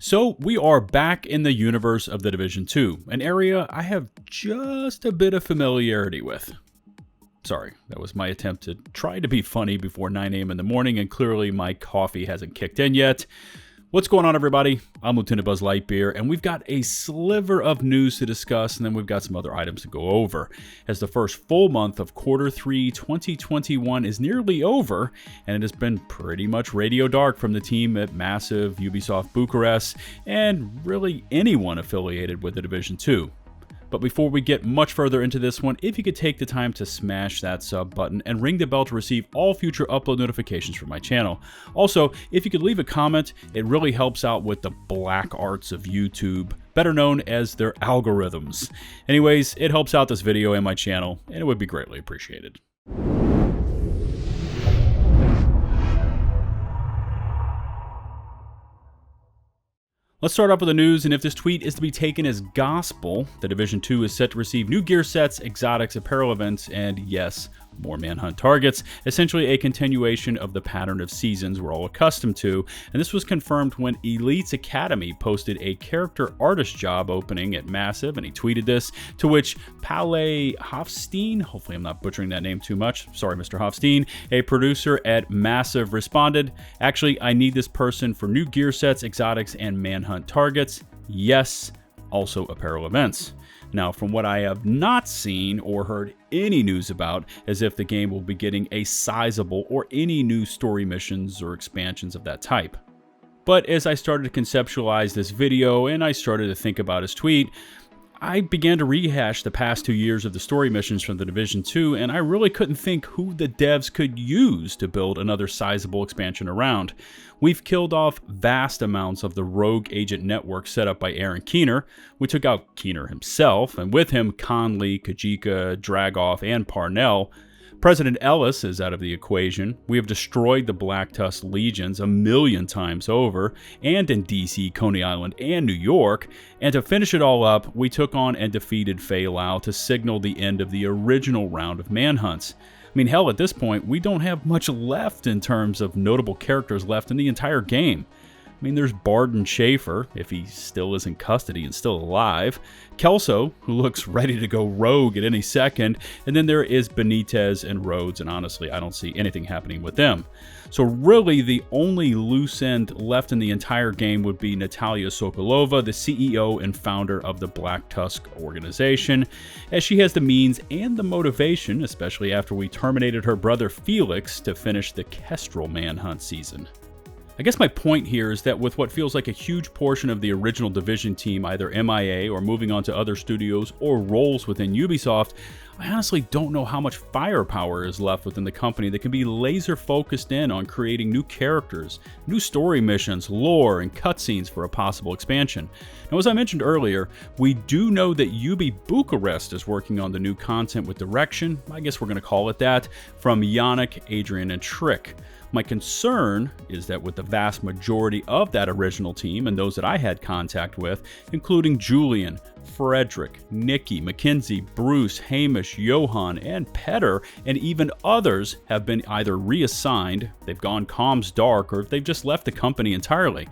So we are back in the universe of The Division 2, an area I have just a bit of familiarity with. Sorry, that was my attempt to try to be funny before 9 a.m. in the morning, and clearly my coffee hasn't kicked in yet. What's going on, everybody? I'm Lieutenant Buzz Lightbeer, and we've got a sliver of news to discuss, and then we've got some other items to go over. As the first full month of Q3 2021 is nearly over, and it has been pretty much radio dark from the team at Massive, Ubisoft Bucharest, and really anyone affiliated with The Division 2. But before we get much further into this one, if you could take the time to smash that sub button and ring the bell to receive all future upload notifications from my channel. Also, if you could leave a comment, it really helps out with the black arts of YouTube, better known as their algorithms. Anyways, it helps out this video and my channel, and it would be greatly appreciated. Let's start off with the news, and if this tweet is to be taken as gospel, The Division 2 is set to receive new gear sets, Xidax apparel events, and yes, more manhunt targets, essentially a continuation of the pattern of seasons we're all accustomed to, and this was confirmed when Elite's Academy posted a character artist job opening at Massive, and he tweeted this, to which Palle Hofstein, hopefully I'm not butchering that name too much, sorry Mr. Hofstein, a producer at Massive responded, actually I need this person for new gear sets, exotics, and manhunt targets, yes, also apparel events. Now, from what I have not seen or heard any news about, as if the game will be getting a sizable or any new story missions or expansions of that type. But as I started to conceptualize this video and I started to think about his tweet, I began to rehash the past 2 years of the story missions from The Division 2, and I really couldn't think who the devs could use to build another sizable expansion around. We've killed off vast amounts of the rogue agent network set up by Aaron Keener. We took out Keener himself, and with him Conley, Kajika, Dragoff, and Parnell. President Ellis is out of the equation. We have destroyed the Black Tusk Legions 1,000,000 times over, and in DC, Coney Island, and New York. And to finish it all up, we took on and defeated Fei Lao to signal the end of the original round of manhunts. I mean, hell, at this point, we don't have much left in terms of notable characters left in the entire game. I mean, there's Barden Schaefer, if he still is in custody and still alive, Kelso, who looks ready to go rogue at any second, and then there is Benitez and Rhodes, and honestly, I don't see anything happening with them. So really, the only loose end left in the entire game would be Natalia Sokolova, the CEO and founder of the Black Tusk organization, as she has the means and the motivation, especially after we terminated her brother Felix, to finish the Kestrel manhunt season. I guess my point here is that with what feels like a huge portion of the original Division team either MIA or moving on to other studios or roles within Ubisoft, I honestly don't know how much firepower is left within the company that can be laser focused in on creating new characters, new story missions, lore, and cutscenes for a possible expansion. Now, as I mentioned earlier, we do know that Ubi Bucharest is working on the new content with direction, I guess we're going to call it that, from Yannick, Adrian, and Trick. My concern is that with the vast majority of that original team and those that I had contact with, including Julian, Frederick, Nikki, Mackenzie, Bruce, Hamish, Johan, and Petter, and even others have been either reassigned, they've gone comms dark, or they've just left the company entirely.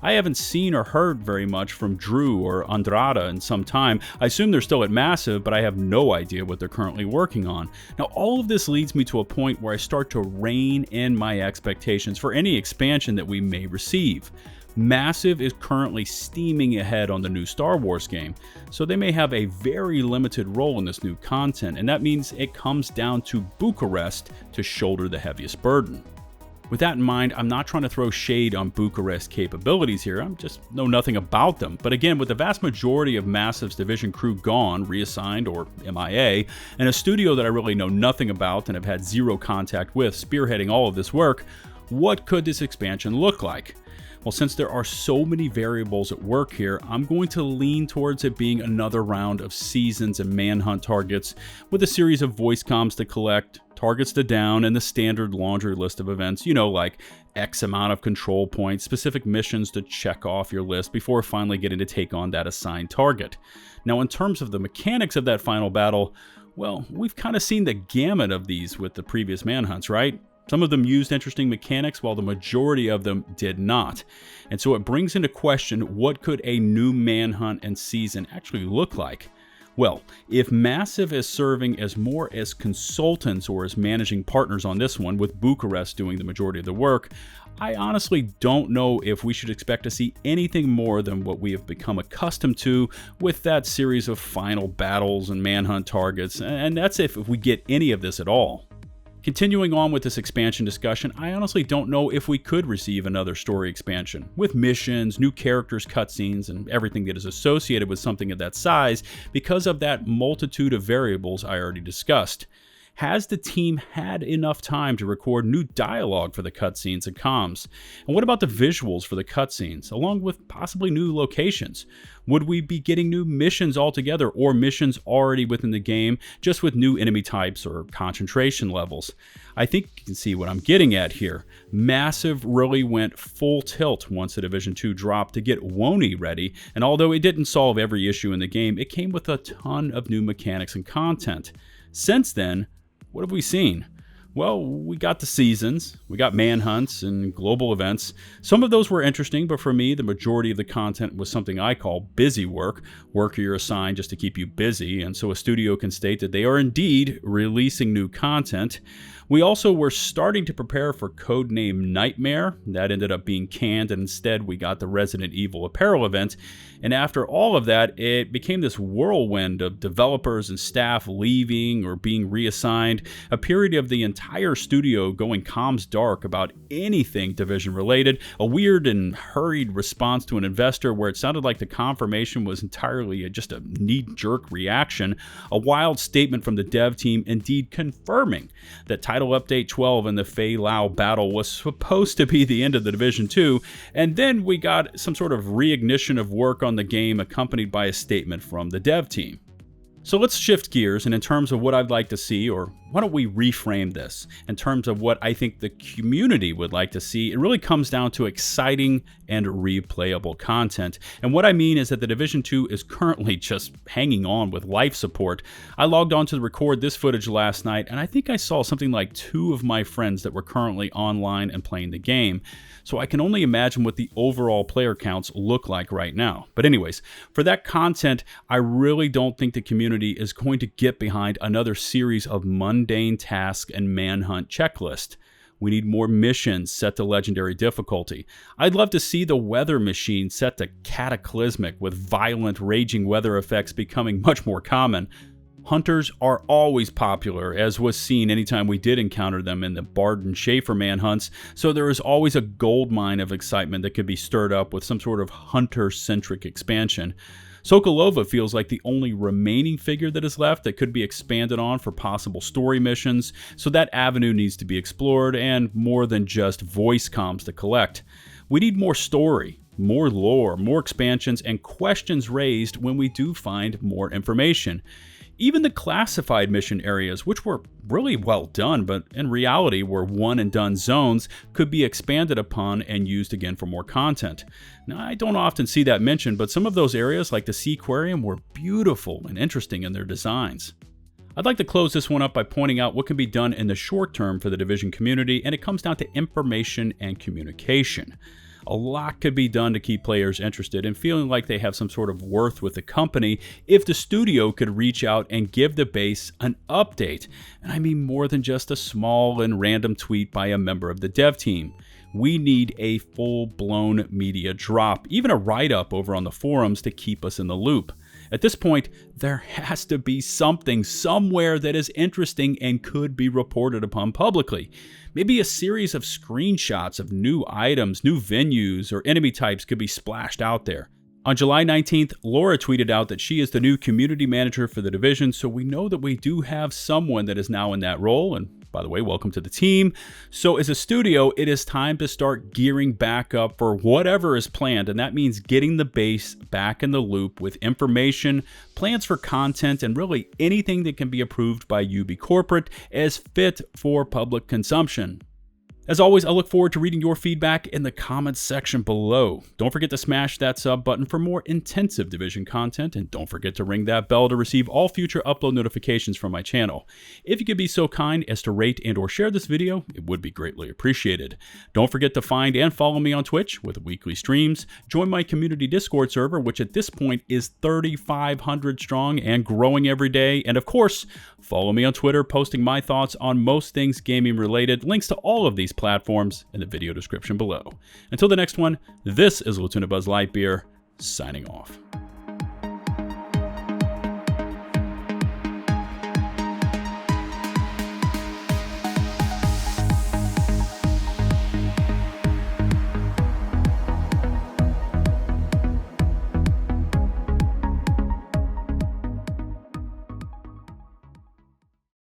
I haven't seen or heard very much from Drew or Andrada in some time. I assume they're still at Massive, but I have no idea what they're currently working on. Now, all of this leads me to a point where I start to rein in my expectations for any expansion that we may receive. Massive is currently steaming ahead on the new Star Wars game, so they may have a very limited role in this new content, and that means it comes down to Bucharest to shoulder the heaviest burden. With that in mind, I'm not trying to throw shade on Bucharest's capabilities here, I just know nothing about them. But again, with the vast majority of Massive's Division crew gone, reassigned, or MIA, and a studio that I really know nothing about and have had zero contact with spearheading all of this work, what could this expansion look like? Well, since there are so many variables at work here, I'm going to lean towards it being another round of seasons and manhunt targets with a series of voice comms to collect, targets to down, and the standard laundry list of events, you know, like X amount of control points, specific missions to check off your list before finally getting to take on that assigned target. Now, in terms of the mechanics of that final battle, well, we've kind of seen the gamut of these with the previous manhunts, right? Some of them used interesting mechanics while the majority of them did not. And so it brings into question, what could a new Manhunt and season actually look like? Well, if Massive is serving as more as consultants or as managing partners on this one, with Bucharest doing the majority of the work, I honestly don't know if we should expect to see anything more than what we have become accustomed to with that series of final battles and manhunt targets, and that's if we get any of this at all. Continuing on with this expansion discussion, I honestly don't know if we could receive another story expansion, with missions, new characters, cutscenes, and everything that is associated with something of that size because of that multitude of variables I already discussed. Has the team had enough time to record new dialogue for the cutscenes and comms? And what about the visuals for the cutscenes, along with possibly new locations? Would we be getting new missions altogether, or missions already within the game, just with new enemy types or concentration levels? I think you can see what I'm getting at here. Massive really went full tilt once the Division 2 dropped to get Wony ready, and although it didn't solve every issue in the game, it came with a ton of new mechanics and content. Since then, what have we seen? Well, we got the seasons, we got manhunts and global events. Some of those were interesting, but for me, the majority of the content was something I call busy work you're assigned just to keep you busy, and so a studio can state that they are indeed releasing new content. We also were starting to prepare for Codename Nightmare. That ended up being canned, and instead we got the Resident Evil Apparel event. And after all of that, it became this whirlwind of developers and staff leaving or being reassigned, a period of the entire studio going comms dark about anything Division related, a weird and hurried response to an investor where it sounded like the confirmation was entirely just a knee-jerk reaction, a wild statement from the dev team indeed confirming that Title Update 12 and the Fei Lao battle was supposed to be the end of the Division 2, and then we got some sort of reignition of work on the game accompanied by a statement from the dev team. So let's shift gears, and in terms of what I'd like to see, or why don't we reframe this in terms of what I think the community would like to see, it really comes down to exciting and replayable content. And what I mean is that the Division 2 is currently just hanging on with life support. I logged on to record this footage last night, and I think I saw something like 2 of my friends that were currently online and playing the game. So I can only imagine what the overall player counts look like right now. But anyways, for that content, I really don't think the community is going to get behind another series of mundane tasks and manhunt checklist. We need more missions set to legendary difficulty. I'd love to see the weather machine set to cataclysmic, with violent, raging weather effects becoming much more common. Hunters are always popular, as was seen anytime we did encounter them in the Bard and Schaefer manhunts, so there is always a goldmine of excitement that could be stirred up with some sort of hunter-centric expansion. Sokolova feels like the only remaining figure that is left that could be expanded on for possible story missions, so that avenue needs to be explored, and more than just voice comms to collect. We need more story, more lore, more expansions, and questions raised when we do find more information. Even the classified mission areas, which were really well done, but in reality were one-and-done zones, could be expanded upon and used again for more content. Now, I don't often see that mentioned, but some of those areas, like the Seaquarium, were beautiful and interesting in their designs. I'd like to close this one up by pointing out what can be done in the short term for the Division community, and it comes down to information and communication. A lot could be done to keep players interested and feeling like they have some sort of worth with the company if the studio could reach out and give the base an update. And I mean more than just a small and random tweet by a member of the dev team. We need a full-blown media drop, even a write-up over on the forums to keep us in the loop. At this point, there has to be something somewhere that is interesting and could be reported upon publicly. Maybe a series of screenshots of new items, new venues, or enemy types could be splashed out there. On July 19th, Laura tweeted out that she is the new community manager for the Division, so we know that we do have someone that is now in that role, and by the way, welcome to the team. So as a studio, it is time to start gearing back up for whatever is planned, and that means getting the base back in the loop with information, plans for content, and really anything that can be approved by UB Corporate as fit for public consumption. As always, I look forward to reading your feedback in the comments section below. Don't forget to smash that sub button for more intensive Division content, and don't forget to ring that bell to receive all future upload notifications from my channel. If you could be so kind as to rate and or share this video, it would be greatly appreciated. Don't forget to find and follow me on Twitch with weekly streams, join my community Discord server, which at this point is 3,500 strong and growing every day, and of course, follow me on Twitter, posting my thoughts on most things gaming related. Links to all of these platforms in the video description below. Until the next one, this is Lieutenant Buzz Lightyear, signing off.